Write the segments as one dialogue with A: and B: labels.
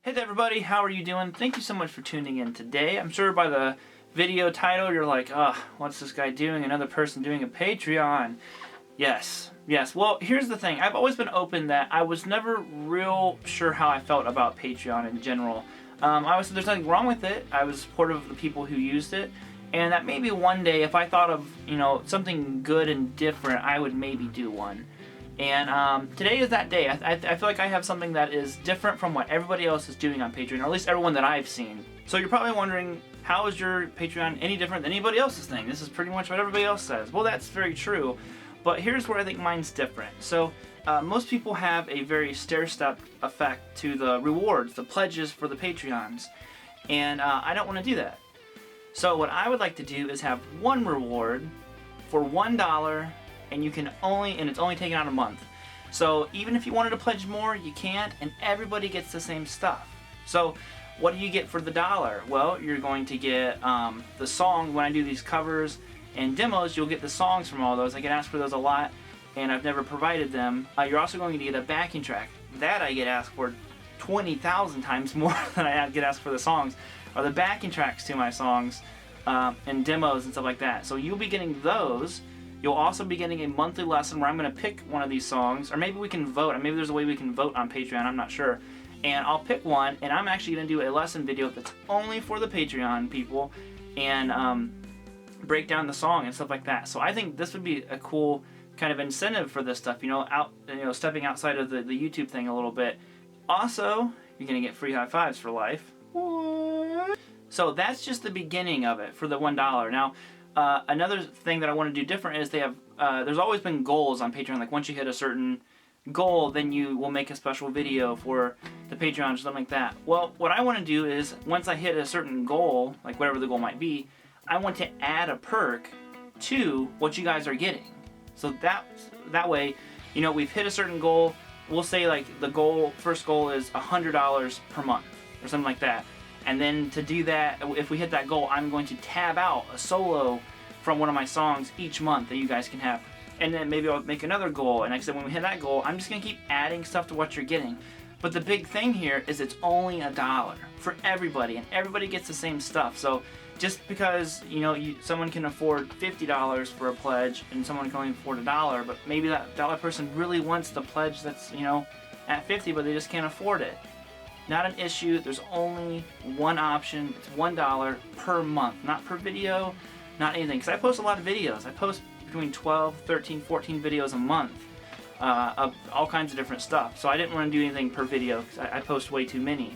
A: Hey there everybody, how are you doing? Thank you so much for tuning in today. I'm sure by the video title you're like, what's this guy doing? Another person doing a Patreon. Yes. Well, here's the thing. I've always been open that I was never real sure how I felt about Patreon in general. There's nothing wrong with it. I was supportive of the people who used it. And that maybe one day if I thought of, something good and different, I would maybe do one. And today is that day. I feel like I have something that is different from what everybody else is doing on Patreon, or at least everyone that I've seen. So you're probably wondering, how is your Patreon any different than anybody else's thing? This is pretty much what everybody else says. Well, that's very true, but here's where I think mine's different. So most people have a very stair-step effect to the rewards, the pledges for the Patreons, and I don't want to do that. So what I would like to do is have one reward for $1, and it's only taken out a month. So even if you wanted to pledge more, you can't, and everybody gets the same stuff. So what do you get for the $1? Well, you're going to get the song. When I do these covers and demos, you'll get the songs from all those. I get asked for those a lot, and I've never provided them. You're also going to get a backing track. That I get asked for 20,000 times more than I get asked for the songs, are the backing tracks to my songs and demos and stuff like that. So you'll be getting those. You'll also be getting a monthly lesson where I'm going to pick one of these songs, or maybe we can vote. Maybe there's a way we can vote on Patreon, I'm not sure. And I'll pick one, and I'm actually going to do a lesson video that's only for the Patreon people, and break down the song and stuff like that. So I think this would be a cool kind of incentive for this stuff, stepping outside of the YouTube thing a little bit. Also, you're going to get free high fives for life. What? So that's just the beginning of it for the $1. Now, another thing that I want to do different is they have, there's always been goals on Patreon. Like once you hit a certain goal, then you will make a special video for the Patreon or something like that. Well, what I want to do is once I hit a certain goal, like whatever the goal might be, I want to add a perk to what you guys are getting. So that way, we've hit a certain goal. We'll say like the first goal is $100 per month or something like that. And then to do that, if we hit that goal, I'm going to tab out a solo from one of my songs each month that you guys can have. And then maybe I'll make another goal. And like I said, when we hit that goal, I'm just going to keep adding stuff to what you're getting. But the big thing here is it's only $1 for everybody, and everybody gets the same stuff. So just because, someone can afford $50 for a pledge and someone can only afford $1, but maybe that dollar person really wants the pledge that's, at $50, but they just can't afford it. Not an issue. There's only one option. It's $1 per month, not per video, not anything. Because I post a lot of videos. I post between 12, 13, 14 videos a month of all kinds of different stuff. So I didn't want to do anything per video because I post way too many.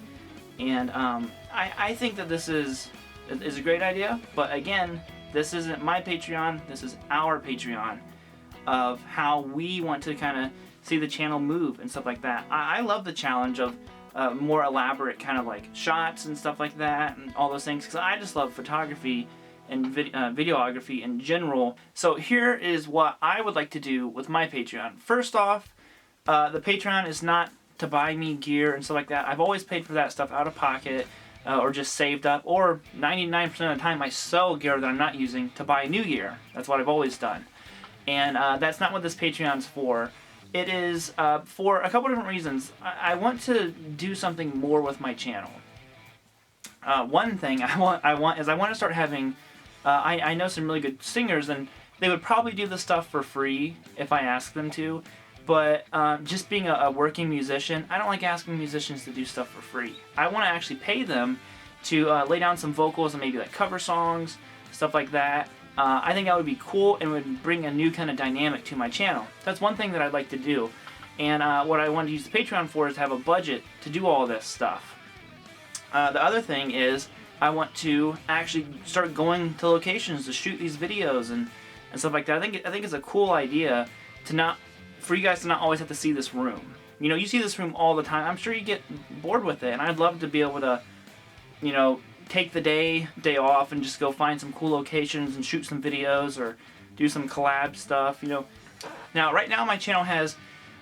A: And I think that this is a great idea. But again, this isn't my Patreon. This is our Patreon of how we want to kind of see the channel move and stuff like that. I love the challenge of more elaborate kind of like shots and stuff like that and all those things, because I just love photography and videography in general. So here is what I would like to do with my Patreon. First off, the Patreon is not to buy me gear and stuff like that. I've always paid for that stuff out of pocket or just saved up, or 99% of the time I sell gear that I'm not using to buy new gear. That's what I've always done. And that's not what this Patreon's for. It is for a couple different reasons. I want to do something more with my channel. One thing I want to start having. I know some really good singers, and they would probably do the stuff for free if I asked them to. But just being a working musician, I don't like asking musicians to do stuff for free. I want to actually pay them to lay down some vocals and maybe like cover songs, stuff like that. I think that would be cool and would bring a new kind of dynamic to my channel. That's one thing that I'd like to do. And what I want to use the Patreon for is to have a budget to do all this stuff. The other thing is I want to actually start going to locations to shoot these videos and stuff like that. I think it's a cool idea for you guys to not always have to see this room. You see this room all the time. I'm sure you get bored with it, and I'd love to be able to, take the day off and just go find some cool locations and shoot some videos or do some collab stuff, Now, right now my channel has,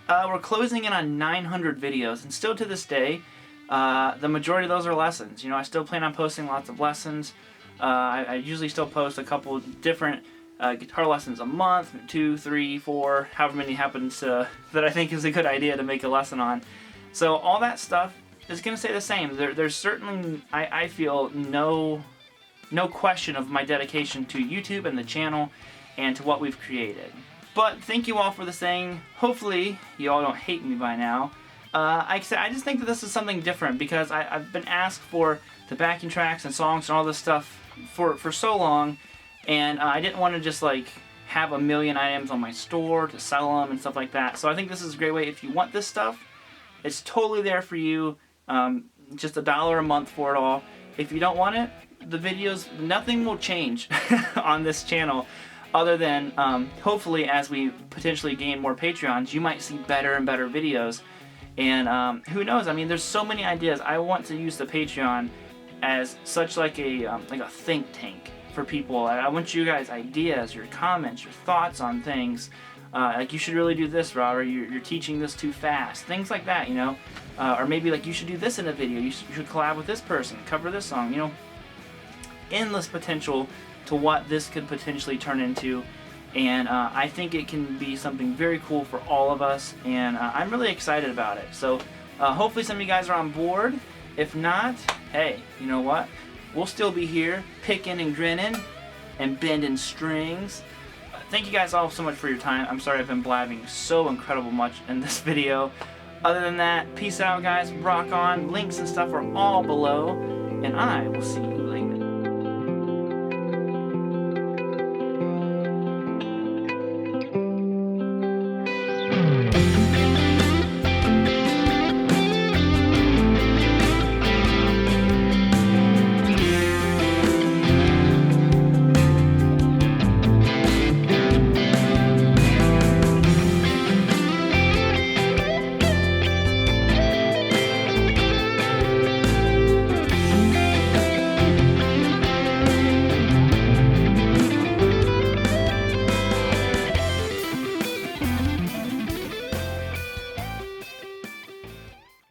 A: we're closing in on 900 videos, and still to this day, the majority of those are lessons. I still plan on posting lots of lessons. I usually still post a couple different guitar lessons a month, 2, 3, 4, however many happens that I think is a good idea to make a lesson on. So all that stuff is going to stay the same. There's certainly, I feel, no question of my dedication to YouTube and the channel and to what we've created. But thank you all for the saying. Hopefully you all don't hate me by now. I just think that this is something different because I've been asked for the backing tracks and songs and all this stuff for so long, and I didn't want to just like have a million items on my store to sell them and stuff like that. So I think this is a great way. If you want this stuff, it's totally there for you. Just $1 a month for it all. If you don't want it, the videos, nothing will change on this channel other than hopefully as we potentially gain more Patreons, you might see better and better videos. And who knows? I mean, there's so many ideas. I want to use the Patreon as such like a think tank for people. I want you guys ideas, your comments, your thoughts on things. Like, you should really do this, Rob, or you're teaching this too fast. Things like that, you know. Or maybe like, you should do this in a video. You should collab with this person, cover this song. You know, endless potential to what this could potentially turn into. And I think it can be something very cool for all of us, and I'm really excited about it. So hopefully some of you guys are on board. If not, hey, you know what? We'll still be here, picking and grinning and bending strings. Thank you guys all so much for your time. I'm sorry I've been blabbing so incredible much in this video. Other than that, peace out, guys. Rock on. Links and stuff are all below, and I will see you